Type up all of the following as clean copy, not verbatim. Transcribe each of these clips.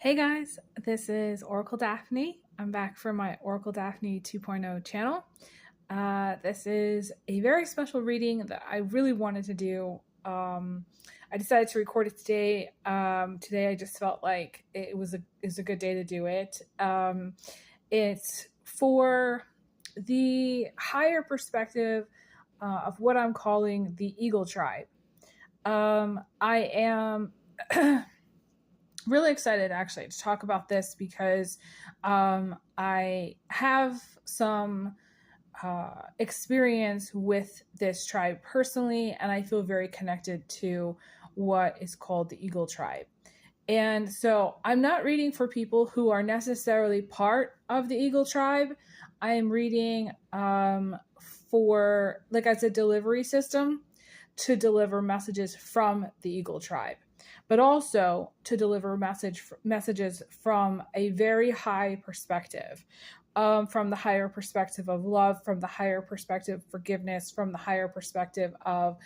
Hey guys, this is OracleDaphne. I'm back for my OracleDaphne 2.0 channel. This is a very special reading that I really wanted to do. I decided to record it today. Today I just felt like it was a good day to do it. It's for the higher perspective of what I'm calling the EagleTribe. I am really excited actually to talk about this because I have some experience with this tribe personally, and I feel very connected to what is called the EagleTribe. And so I'm not reading for people who are necessarily part of the EagleTribe. I am reading for, like, as a delivery system to deliver messages from the EagleTribe, but also to deliver messages from a very high perspective, from the higher perspective of love, from the higher perspective of forgiveness, from the higher perspective of,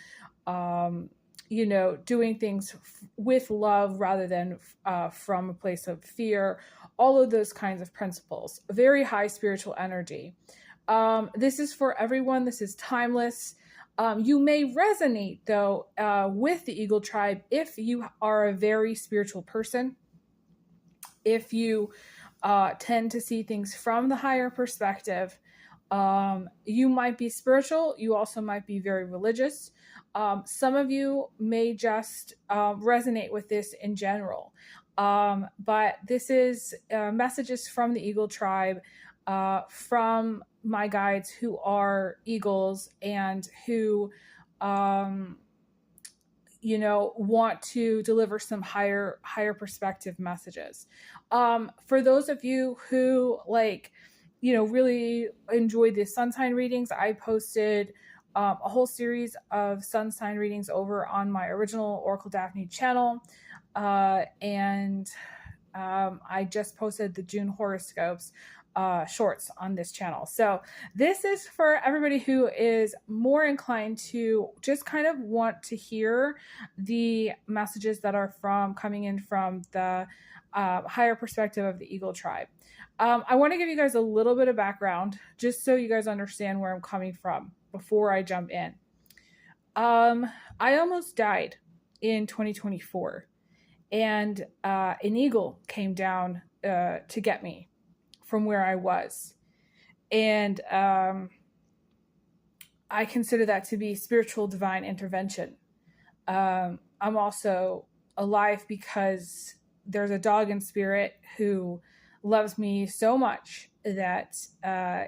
doing things with love rather than from a place of fear, all of those kinds of principles. Very high spiritual energy. This is for everyone. This is timeless. You may resonate, though, with the EagleTribe if you are a very spiritual person, if you tend to see things from the higher perspective. You might be spiritual. You also might be very religious. Some of you may just resonate with this in general. But this is messages from the EagleTribe, from my guides who are eagles and who, want to deliver some higher perspective messages. For those of you who really enjoyed the sun sign readings, I posted a whole series of sun sign readings over on my original OracleDaphne channel. And I just posted the June horoscopes shorts on this channel. So this is for everybody who is more inclined to just kind of want to hear the messages that are coming in from the higher perspective of the EagleTribe. I want to give you guys a little bit of background just so you guys understand where I'm coming from before I jump in. I almost died in 2024, and an eagle came down to get me from where I was. And I consider that to be spiritual divine intervention. I'm also alive because there's a dog in spirit who loves me so much that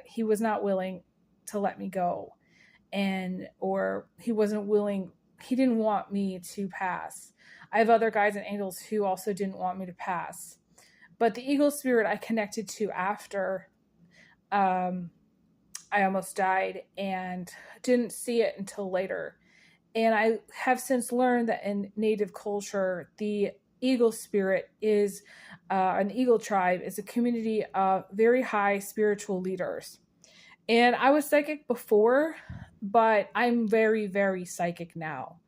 he was not willing to let me go. Or he didn't want me to pass. I have other guides and angels who also didn't want me to pass. But the eagle spirit I connected to after I almost died and didn't see it until later. And I have since learned that in Native culture, the eagle spirit is, an EagleTribe is a community of very high spiritual leaders. And I was psychic before, but I'm very, very psychic now.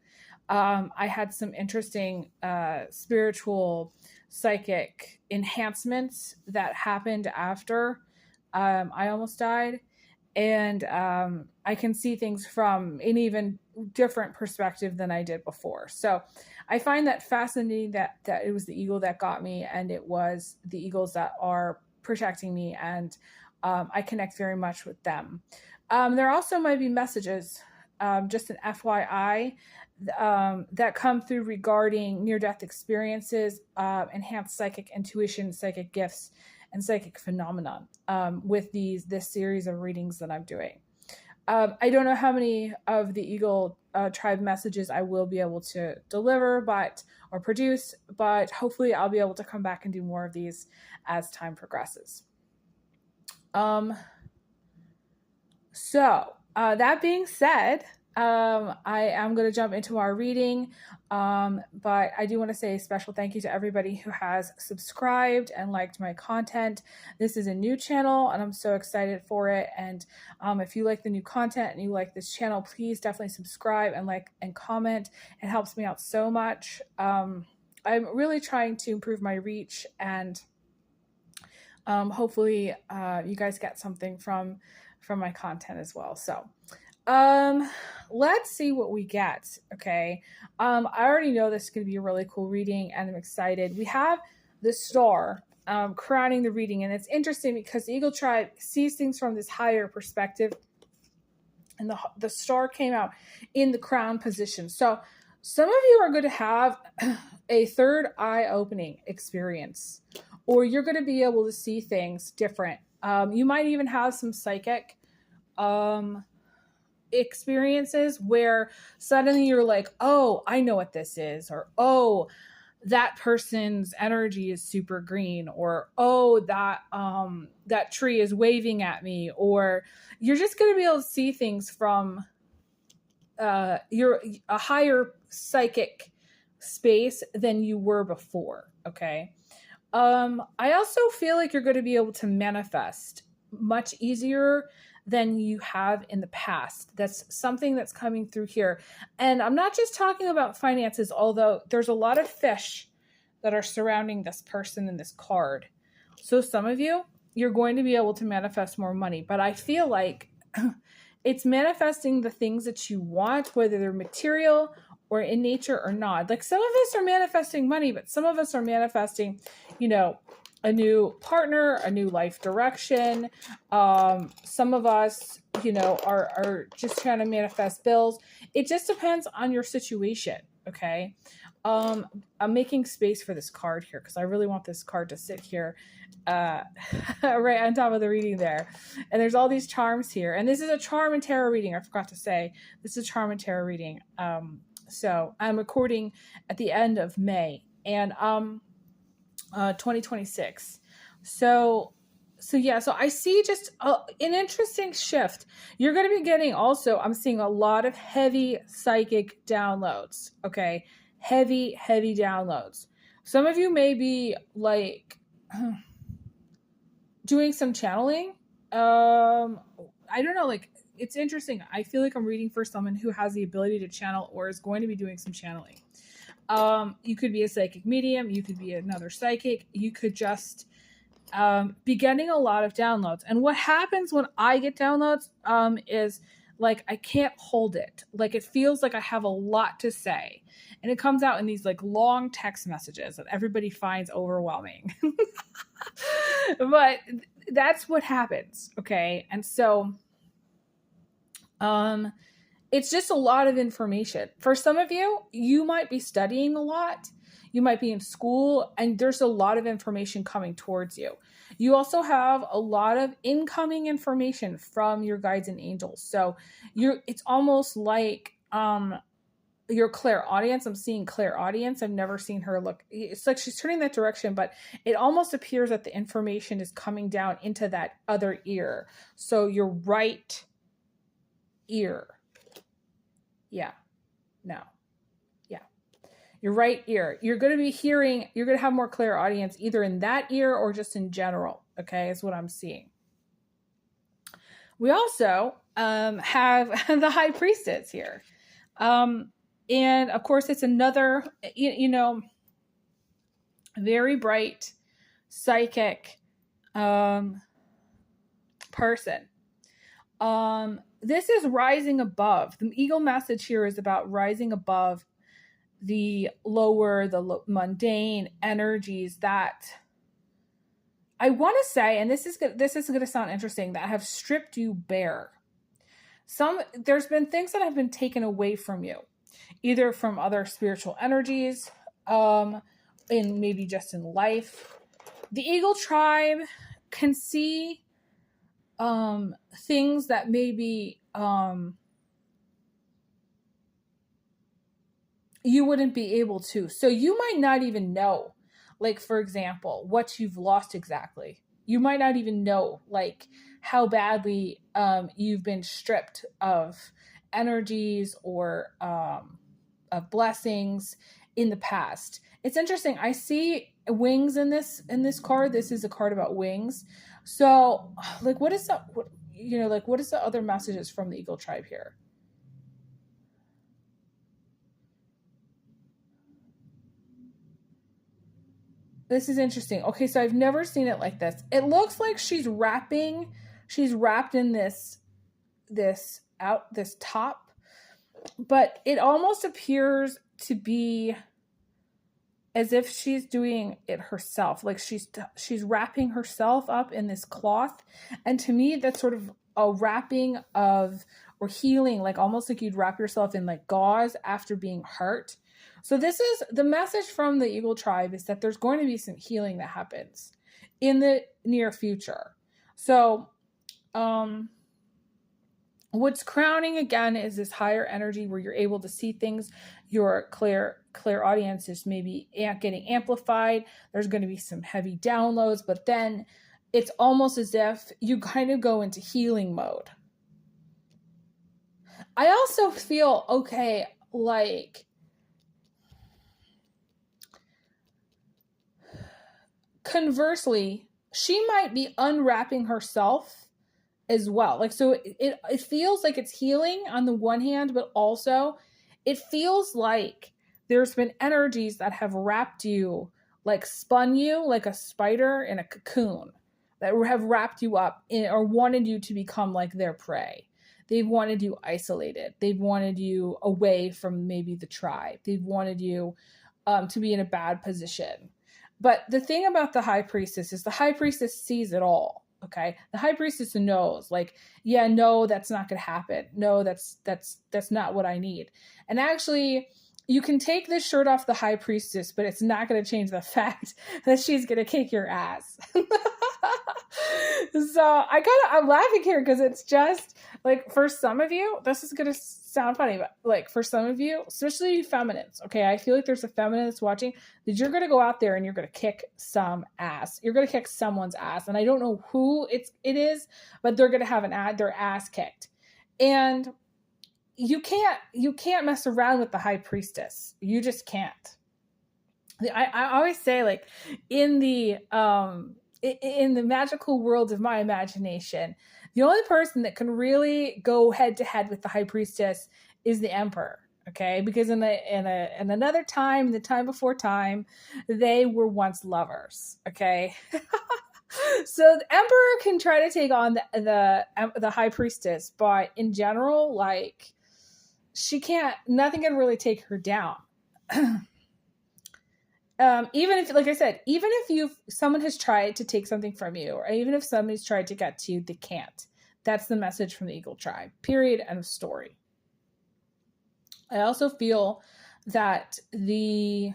I had some interesting spiritual psychic enhancements that happened after I almost died. And I can see things from an even different perspective than I did before. So I find that fascinating that it was the eagle that got me, and it was the eagles that are protecting me, and I connect very much with them. There also might be messages, just an FYI, that come through regarding near-death experiences, enhanced psychic intuition, psychic gifts, and psychic phenomenon with this series of readings that I'm doing. I don't know how many of the EagleTribe messages I will be able to deliver or produce, but hopefully I'll be able to come back and do more of these as time progresses. So that being said, I am going to jump into our reading, but I do want to say a special thank you to everybody who has subscribed and liked my content. This is a new channel, and I'm so excited for it. And if you like the new content and you like this channel, please definitely subscribe and like and comment. It helps me out so much. I'm really trying to improve my reach, and hopefully you guys get something from my content as well. So let's see what we get. Okay. I already know this is going to be a really cool reading, and I'm excited. We have the star crowning the reading, and it's interesting because the Eagle Tribe sees things from this higher perspective, and the star came out in the crown position. So some of you are going to have a third eye opening experience, or you're going to be able to see things different. You might even have some psychic experiences where suddenly you're like, oh, I know what this is, or oh, that person's energy is super green, or oh, that tree is waving at me, or you're just going to be able to see things from a higher psychic space than you were before. Okay. I also feel like you're going to be able to manifest much easier than you have in the past. That's something that's coming through here. And I'm not just talking about finances, although there's a lot of fish that are surrounding this person in this card. So some of you, you're going to be able to manifest more money, but I feel like it's manifesting the things that you want, whether they're material or in nature or not. Like some of us are manifesting money, but some of us are manifesting, a new partner, a new life direction. Some of us, are just trying to manifest bills. It just depends on your situation. Okay. I'm making space for this card here because I really want this card to sit here right on top of the reading there. And there's all these charms here. And this is a charm and tarot reading. I forgot to say, this is a charm and tarot reading. So I'm recording at the end of May and 2026. So I see just an interesting shift. You're going to be getting also, I'm seeing a lot of heavy psychic downloads. Okay. Heavy downloads. Some of you may be like doing some channeling. I don't know, like it's interesting. I feel like I'm reading for someone who has the ability to channel or is going to be doing some channeling. You could be a psychic medium. You could be another psychic. You could just be getting a lot of downloads. And what happens when I get downloads is like I can't hold it. Like it feels like I have a lot to say. And it comes out in these like long text messages that everybody finds overwhelming. But that's what happens. Okay. And so it's just a lot of information. For some of you, you might be studying a lot. You might be in school and there's a lot of information coming towards you. You also have a lot of incoming information from your guides and angels. So it's almost like your clairaudience. I'm seeing clairaudience. I've never seen her look. It's like she's turning that direction, but it almost appears that the information is coming down into that other ear. So your right ear. Yeah. No. Yeah. Your right ear. You're going to be hearing, you're going to have more clairaudience either in that ear or just in general. Okay. Is what I'm seeing. We also have the High Priestess here. And of course, it's another, very bright, psychic person. This is rising above. The eagle message here is about rising above the lower, mundane energies that I want to say, and this is going to sound interesting, that have stripped you bare. There's been things that have been taken away from you, either from other spiritual energies, and maybe just in life. The Eagle Tribe can see things that maybe you wouldn't be able to. So you might not even know, like, for example, what you've lost exactly. You might not even know, like, how badly you've been stripped of energies or of blessings in the past. It's interesting. I see wings in this card. This is a card about wings. So, like, what is the other messages from the Eagle Tribe here? This is interesting. Okay, so I've never seen it like this. It looks like she's wrapped in this top, but it almost appears to be as if she's doing it herself. Like she's wrapping herself up in this cloth. And to me, that's sort of a wrapping of, or healing, like almost like you'd wrap yourself in like gauze after being hurt. So this is the message from the Eagle Tribe, is that there's going to be some healing that happens in the near future. So, what's crowning again is this higher energy where you're able to see things. Your clairaudience is maybe getting amplified. There's going to be some heavy downloads, but then it's almost as if you kind of go into healing mode. I also feel, okay, like conversely, she might be unwrapping herself as well. Like, so it feels like it's healing on the one hand, but also it feels like there's been energies that have wrapped you, like spun you like a spider in a cocoon, that have wrapped you up in, or wanted you to become like their prey. They've wanted you isolated. They've wanted you away from maybe the tribe. They've wanted you to be in a bad position. But the thing about the high priestess is the high priestess sees it all. Okay. The high priestess knows, like, yeah, no, that's not going to happen. No, that's not what I need. And actually, you can take this shirt off the high priestess, but it's not going to change the fact that she's going to kick your ass. So I'm laughing here because it's just like, for some of you, this is going to sound funny, but like for some of you, especially feminines, okay, I feel like there's a feminine that's watching, that you're going to go out there and you're going to kick some ass. You're going to kick someone's ass. And I don't know who it is, but they're going to have their ass kicked. And you can't mess around with the high priestess. You just can't. I always say, like, in the magical world of my imagination, the only person that can really go head to head with the high priestess is the emperor. Okay, because in another time, the time before time, they were once lovers. Okay. So the emperor can try to take on the high priestess, but in general, like, nothing can really take her down. Even if, like I said, even if someone has tried to take something from you, or even if somebody's tried to get to you, they can't. That's the message from the Eagle Tribe. Period. End of story. I also feel that you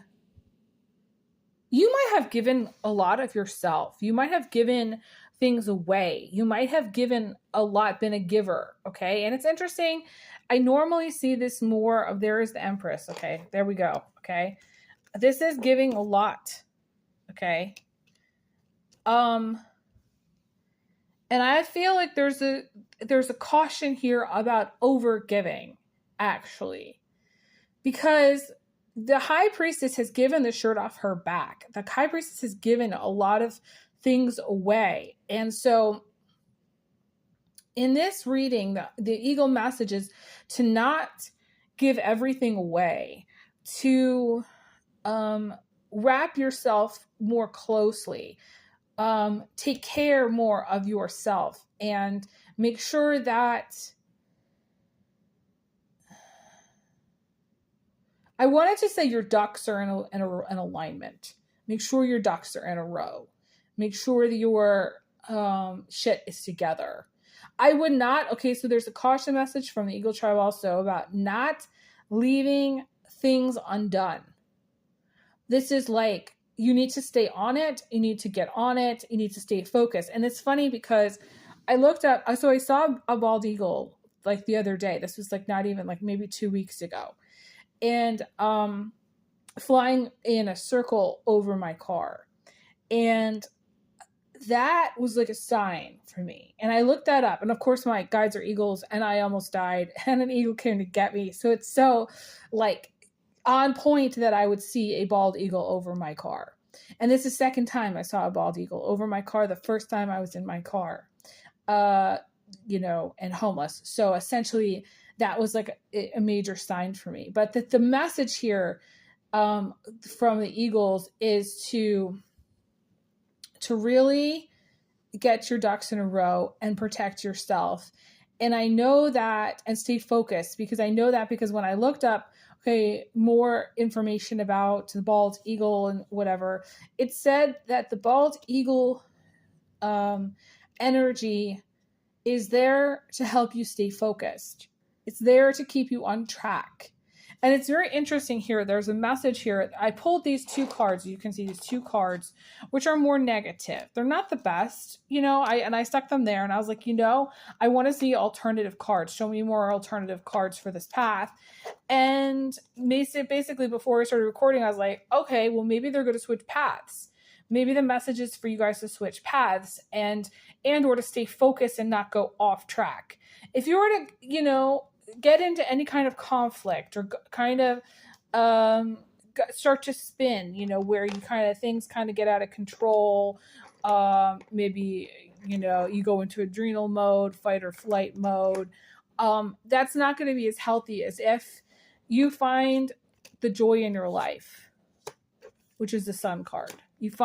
might have given a lot of yourself. You might have given things away. You might have given a lot, been a giver. Okay. And it's interesting. I normally see this more of, there is the Empress. Okay. There we go. Okay. This is giving a lot. Okay. And I feel like there's a caution here about over giving, actually, because the high priestess has given the shirt off her back. The high priestess has given a lot of things away. And so in this reading, the eagle message is to not give everything away, to wrap yourself more closely, take care more of yourself, and make sure that, I wanted to say your ducks are in alignment. Make sure your ducks are in a row. Make sure that your shit is together. I would not, okay, so there's a caution message from the Eagle Tribe also about not leaving things undone. This is like, you need to stay on it. You need to get on it. You need to stay focused. And it's funny because I looked up, so I saw a bald eagle like the other day. This was like not even like maybe 2 weeks ago. And flying in a circle over my car. And that was like a sign for me. And I looked that up. And of course my guides are eagles, and I almost died, and an eagle came to get me. So it's so like on point that I would see a bald eagle over my car. And this is the second time I saw a bald eagle over my car. The first time I was in my car, and homeless. So essentially that was like a major sign for me. But the message here from the eagles is to to really get your ducks in a row and protect yourself. And I know that, and stay focused, because I know that because when I looked up, more information about the bald eagle and whatever, it said that the bald eagle energy is there to help you stay focused. It's there to keep you on track. And it's very interesting here. There's a message here. I pulled these two cards. You can see these two cards, which are more negative. They're not the best, I stuck them there and I was like, I want to see alternative cards. Show me more alternative cards for this path. And basically before we started recording, I was like, okay, well, maybe they're going to switch paths. Maybe the message is for you guys to switch paths and or to stay focused and not go off track. If you were to, get into any kind of conflict or kind of start to spin, where you things get out of control. Maybe, you go into adrenal mode, fight or flight mode. That's not going to be as healthy as if you find the joy in your life, which is the Sun card. You've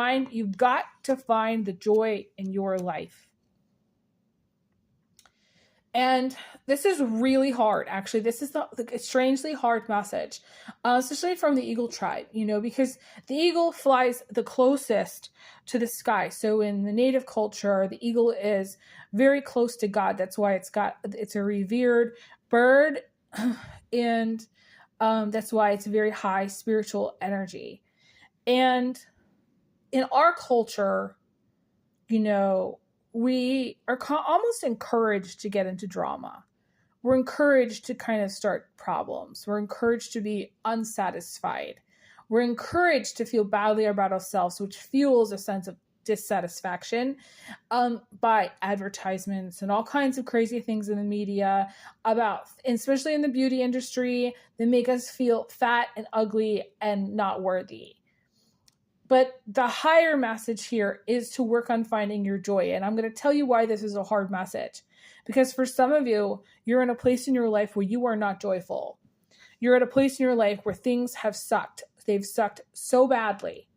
got to find the joy in your life. And this is really hard. Actually, this is a strangely hard message, especially from the EagleTribe, because the eagle flies the closest to the sky. So in the native culture, the eagle is very close to God. That's why it's a revered bird. And that's why it's very high spiritual energy. And in our culture, we are almost encouraged to get into drama. We're encouraged to kind of start problems. We're encouraged to be unsatisfied. We're encouraged to feel badly about ourselves, which fuels a sense of dissatisfaction by advertisements and all kinds of crazy things in the media especially in the beauty industry, that make us feel fat and ugly and not worthy. But the higher message here is to work on finding your joy. And I'm going to tell you why this is a hard message. Because for some of you, you're in a place in your life where you are not joyful. You're at a place in your life where things have sucked. They've sucked so badly.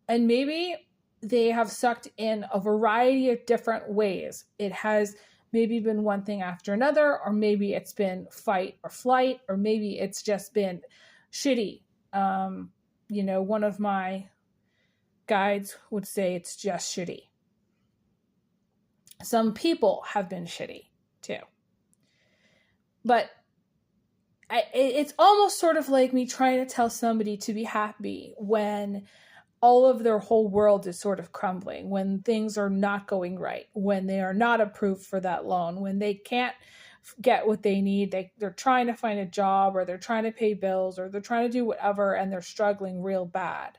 And maybe they have sucked in a variety of different ways. It has maybe been one thing after another, or maybe it's been fight or flight, or maybe it's just been shitty. One of my guides would say it's just shitty. Some people have been shitty too. But it's almost sort of like me trying to tell somebody to be happy when all of their whole world is sort of crumbling, when things are not going right, when they are not approved for that loan, when they can't get what they need. They're trying to find a job, or they're trying to pay bills, or they're trying to do whatever, and they're struggling real bad.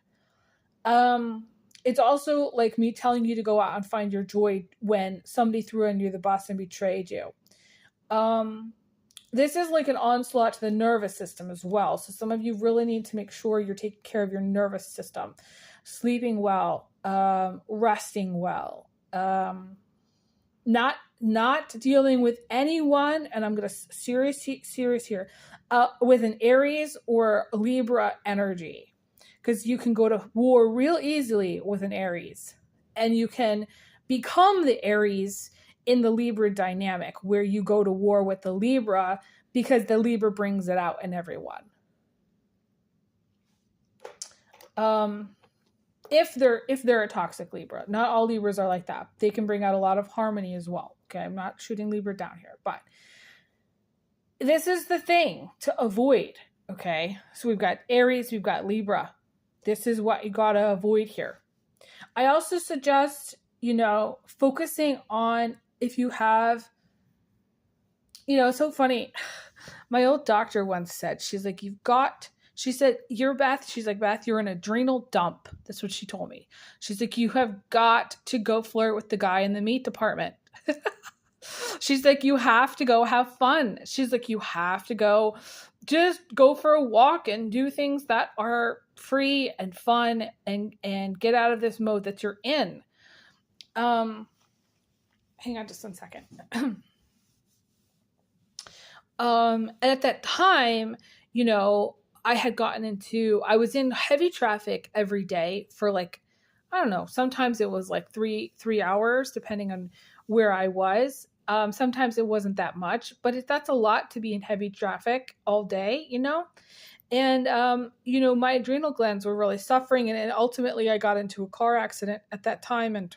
It's also like me telling you to go out and find your joy when somebody threw under the bus and betrayed you. This is like an onslaught to the nervous system as well. So some of you really need to make sure you're taking care of your nervous system, sleeping well, resting well, not dealing with anyone, and I'm going to serious here, with an Aries or Libra energy. Because you can go to war real easily with an Aries. And you can become the Aries in the Libra dynamic, where you go to war with the Libra because the Libra brings it out in everyone. If they're a toxic Libra. Not all Libras are like that. They can bring out a lot of harmony as well. Okay, I'm not shooting Libra down here, but this is the thing to avoid. Okay, so we've got Aries, we've got Libra. This is what you gotta avoid here. I also suggest, focusing on if you have, it's so funny. My old doctor once said, she's like, she said, Beth, you're an adrenal dump. That's what she told me. She's like, you have got to go flirt with the guy in the meat department. She's like, you have to go have fun. She's like, you have to just go for a walk and do things that are free and fun and get out of this mode that you're in. Hang on just 1 second. And at that time, I was in heavy traffic every day for I don't know, sometimes it was like three hours, depending on where I was. Sometimes it wasn't that much, but that's a lot to be in heavy traffic all day, you know? And, my adrenal glands were really suffering. And ultimately, I got into a car accident at that time. And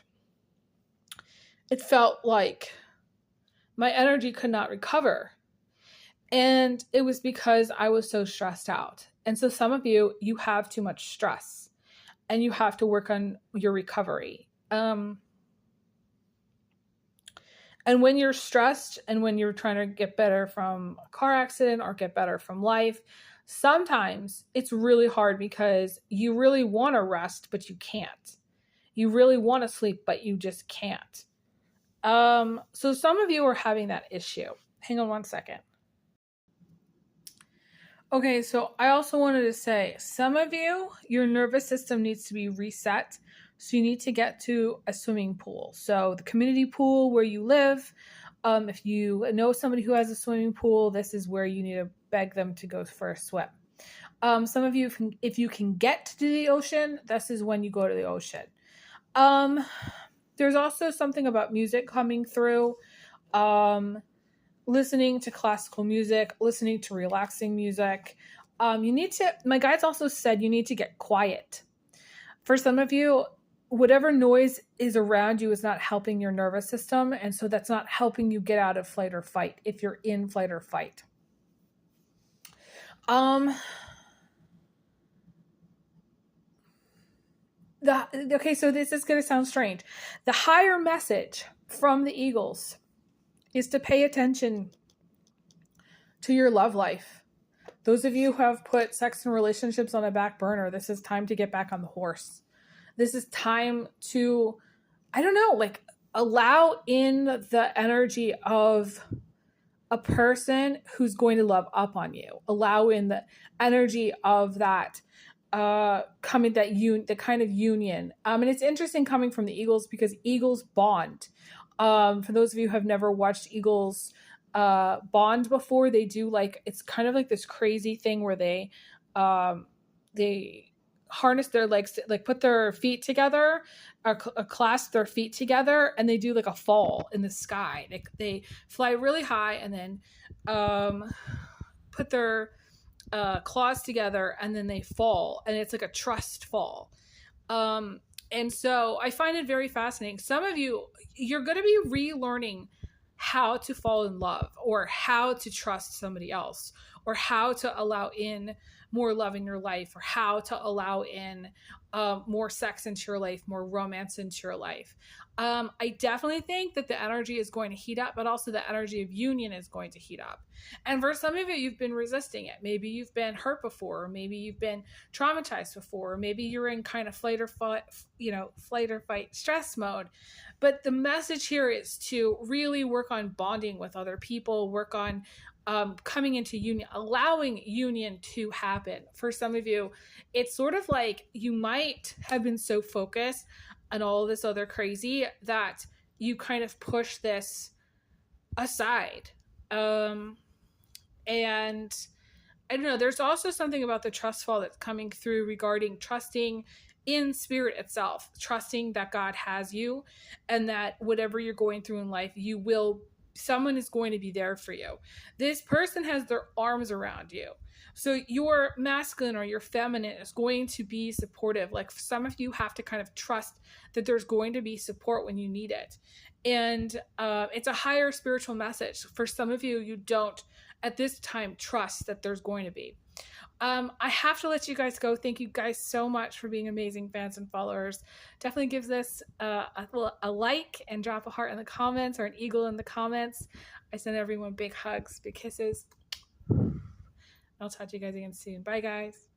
it felt like my energy could not recover. And it was because I was so stressed out. And so some of you have too much stress and you have to work on your recovery. And when you're stressed and when you're trying to get better from a car accident or get better from life, sometimes it's really hard because you really want to rest, but you can't. You really want to sleep, but you just can't. So some of you are having that issue. Hang on one second. Okay, so I also wanted to say, some of you, your nervous system needs to be reset. So you need to get to a swimming pool. So the community pool where you live, if you know somebody who has a swimming pool, this is where you need to beg them to go for a swim. Some of you, if you can get to the ocean, this is when you go to the ocean. There's also something about music coming through. Listening to classical music, listening to relaxing music. My guides also said you need to get quiet. For some of you, whatever noise is around you is not helping your nervous system. And so that's not helping you get out of flight or fight if you're in flight or fight. Okay, so this is going to sound strange. The higher message from the Eagles is to pay attention to your love life. Those of you who have put sex and relationships on a back burner, this is time to get back on the horse. This is time to, allow in the energy of a person who's going to love up on you. Allow in the energy of that coming, the kind of union. And it's interesting coming from the Eagles because Eagles bond. For those of you who have never watched Eagles bond before, they do it's kind of like this crazy thing where they harness their legs, put their feet together, or clasp their feet together, and they do a fall in the sky. They fly really high and then put their claws together, and then they fall, and it's like a trust fall. And so I find it very fascinating. Some of you, you're going to be relearning how to fall in love, or how to trust somebody else, or how to allow in more love in your life, or how to allow in more sex into your life, more romance into your life. I definitely think that the energy is going to heat up, but also the energy of union is going to heat up. And for some of you, you've been resisting it. Maybe you've been hurt before, or maybe you've been traumatized before, or maybe you're in kind of flight or fight stress mode. But the message here is to really work on bonding with other people, work on coming into union, allowing union to happen. For some of you, it's sort of like you might have been so focused on all this other crazy that you kind of push this aside. And I don't know, there's also something about the trust fall that's coming through regarding trusting in spirit itself, trusting that God has you, and that whatever you're going through in life, someone is going to be there for you. This person has their arms around you. So your masculine or your feminine is going to be supportive. Some of you have to kind of trust that there's going to be support when you need it. And it's a higher spiritual message. For some of you, you don't at this time trust that there's going to be. I have to let you guys go. Thank you guys so much for being amazing fans and followers. Definitely give this a like and drop a heart in the comments, or an eagle in the comments. I send everyone big hugs, big kisses. I'll talk to you guys again soon. Bye, guys.